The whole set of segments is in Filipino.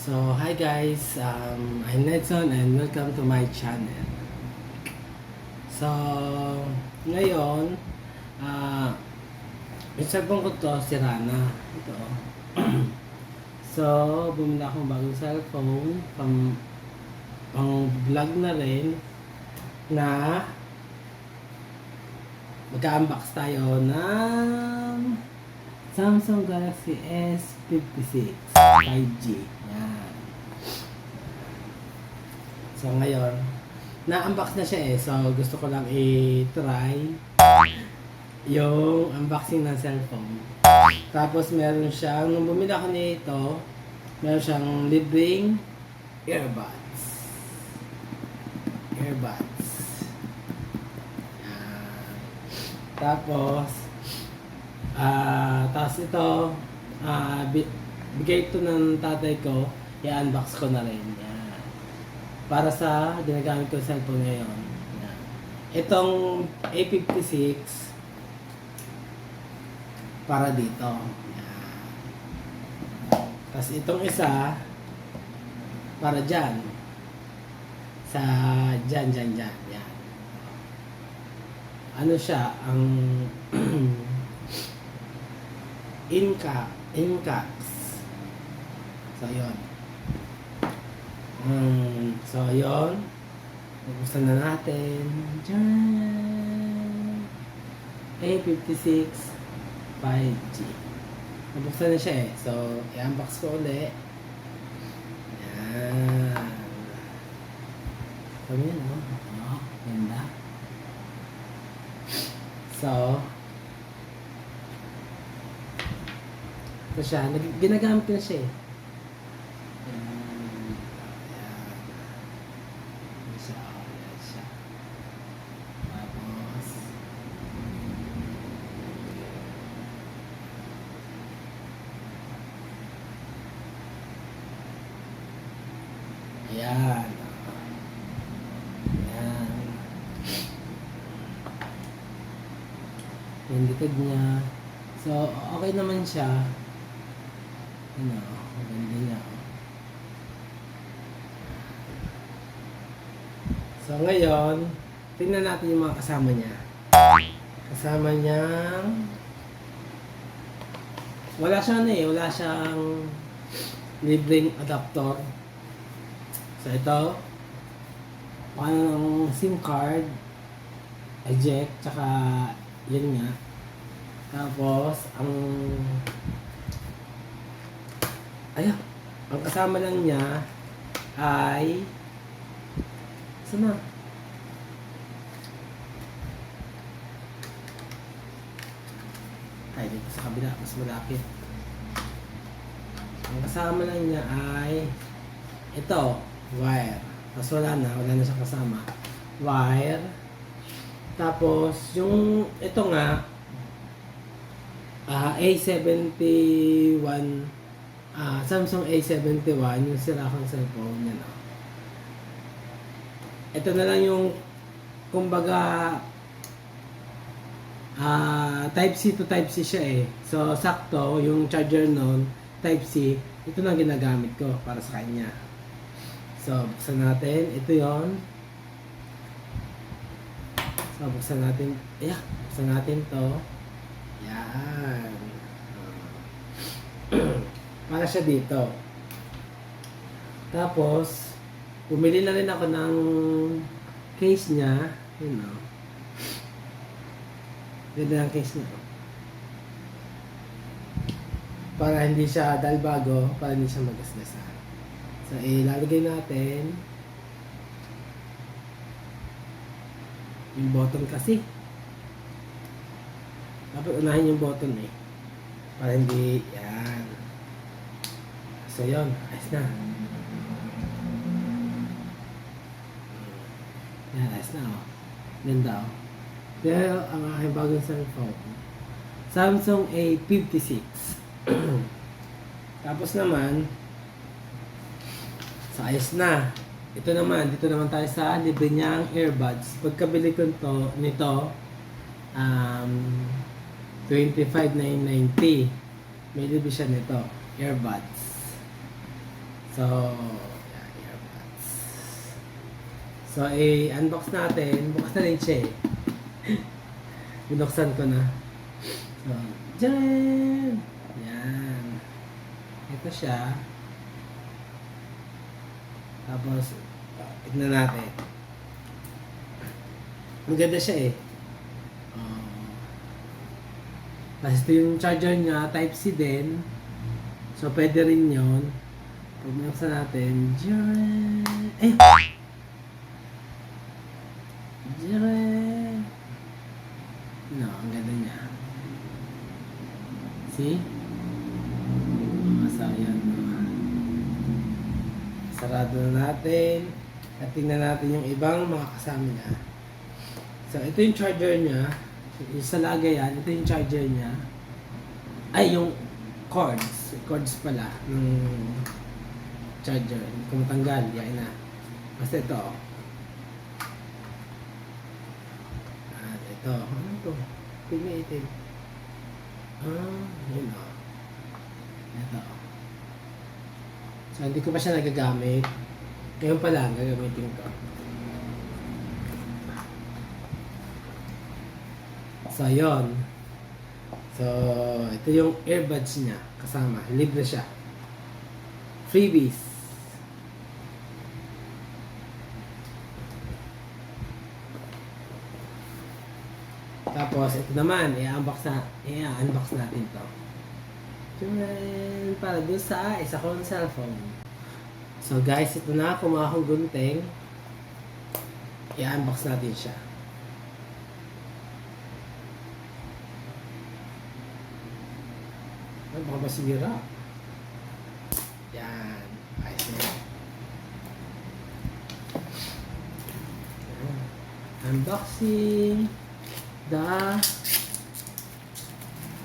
So, hi guys, I'm Nedson and welcome to my channel. So, ngayon, yung cellphone ko to, sira na. Ito. So, bumili akong bagong cellphone, pang vlog na rin, na mag-unbox tayo ng Samsung Galaxy S56 5G. Yan. So ngayon, na-unbox na siya so gusto ko lang i-try yung unboxing ng cellphone. Tapos meron siyang, nung bumili ako nito, meron siyang libreng earbuds. Earbuds. Yan. Tapos ito, bigay ito ng tatay ko, i-unbox ko na rin. Yan. Para sa ginagamit ko sa cellphone ngayon. Yan. Itong A56, para dito. Yan. Tapos itong isa, para dyan. Sa dyan. Yan. Ano siya, ang Incax. So, yun. So, yun. Buksan na natin. Diyan. A56 5G. Nabuksan na siya So, i-unbox ko ulit. Yan. So, yun ganda. So, ito siya. Ginagamit ko na siya Ayan. Ayan siya. Tapos, ayan. Ayan. Yung likod niya. So, okay naman siya. Maganda niya. So ngayon, tingnan natin yung mga kasama niya. Kasama niyang wala siyang libreng adapter. So ito, ng SIM card, eject, tsaka yun nga. Tapos, ang kasama lang niya ay saan na? Ay, dito sa kabila, mas malapit. Ang kasama lang niya ay ito, wire. Tapos wala na siyang kasama. Wire. Tapos, yung ito nga, A71 Samsung A71, yung sira kong cellphone yan. Ito na lang yung kumbaga Type C to Type C siya So sakto yung charger nun Type C, ito na ginagamit ko para sa kanya. So buksan natin, ito yon. So buksan natin to. Yan. Para siya dito. Tapos, bumili na rin ako ng case niya. Ganda ang case niya. Para hindi siya, dahil bago, para hindi siya magasgasan. So, ilalagay natin yung button kasi. Dapat unahin yung button para hindi, yan. So yun, ayos na. Yan, ayos na Ganda Pero ang aking bagong cellphone, Samsung A56. Tapos naman, ayos na. Dito naman tayo sa libre niyang earbuds. Pagkabili ko nito, 25,990. May libre siya nito, earbuds. So, yan, earbuds. So, i-unbox natin. Bukas na rin siya eh. Binuksan ko na. So, dyan! Yan. Ito siya. Tapos, tignan natin. Maganda siya eh. Tapos ito yung charger niya, Type-C din. So, pwede rin yun. Pag binuksan natin, dyan! Eh! Dyan! No, ang ganda niya. See? So, yan. Sarado na natin. At tingnan natin yung ibang mga kasama niya. So, ito yung charger niya. Yung sa lagayan, ito yung charger niya. Ay, yung cords. Cords pala ng charger. Kung matanggal, yan na. Basta ito. At ito. Ano ito? Pili itim. Yun o. Ito. So, hindi ko pa siya nagagamit. Ngayon pa lang, gagamitin ko. So, yun. So, ito yung earbuds niya. Kasama. Libre siya. Freebies. Tapos, ito naman. I-unbox natin to. Para doon sa isa kong cellphone. So, guys, ito na. Kumuha akong gunting. I-unbox natin siya. Ay, baka masira. Yan. Ayos na yan. Unboxing the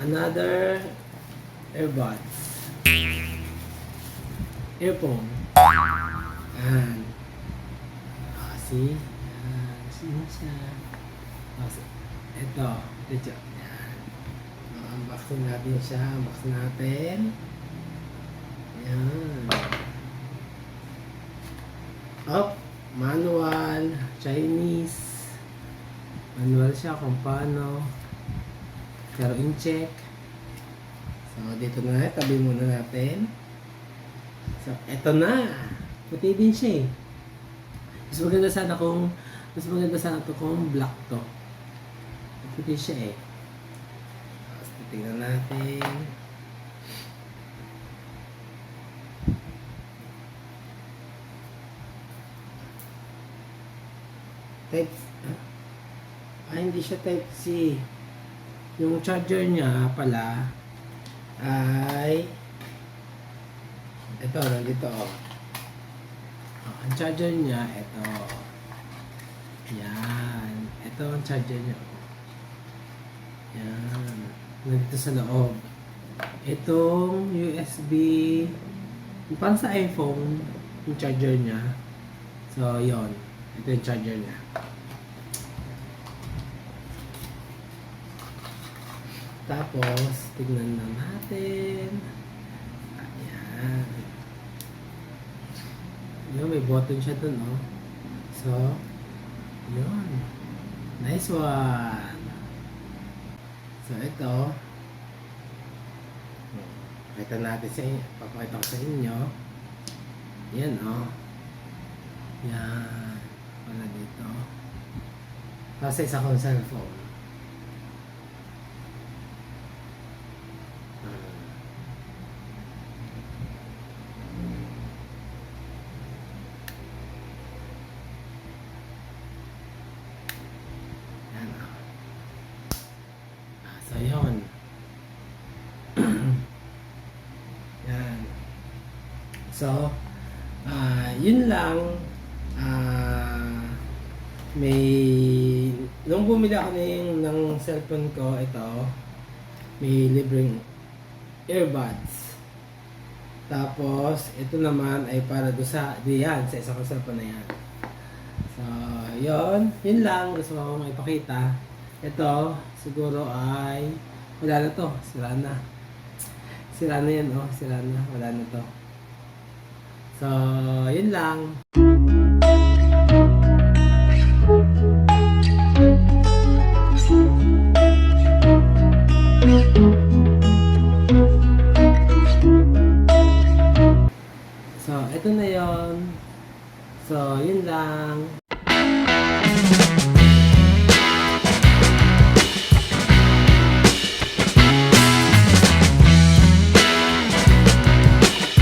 another earbuds. Earphone. Yan. See? See siya. Ito. Ito. Unboxing natin siya. Unbox natin. Ayan. Up. Manual. Chinese. Manual siya kung paano. Pero in-check. So, dito na. Tabi muna natin. So, eto na. Puti din siya eh. Mas maganda sana to kung black to. Puti siya eh. Tingnan natin. Hindi siya Type-C. Yung charger niya pala ay ito, nandito oh. Ang charger niya, ito. Yan. Ito ang charger niya. Yan. Nandito sa loob. Itong USB, parang sa iPhone, yung charger niya. So, yon. Ito yung charger niya. Tapos, tignan na natin. Ayan. Yun, may button siya dun, oh. So, yun. Nice one. So, ito. Pakita natin sa inyo. Papakita ko sa inyo. Yan, oh. Yan. Wala dito. Tapos isa kong cellphone. Yan, oh. So, yun. Yan. So, yun lang. Nung bumili ako ng cellphone ko, ito, may libreng earbuds. Tapos, ito naman ay para doon sa isa kong cellphone na yan. So, yun lang. Gusto ko may ipakita. Ito, siguro ay, wala na to. Sira na. Sira na yan, oh. Sira na. Wala na to. So, yun lang. So, eto na yon. So, yun lang.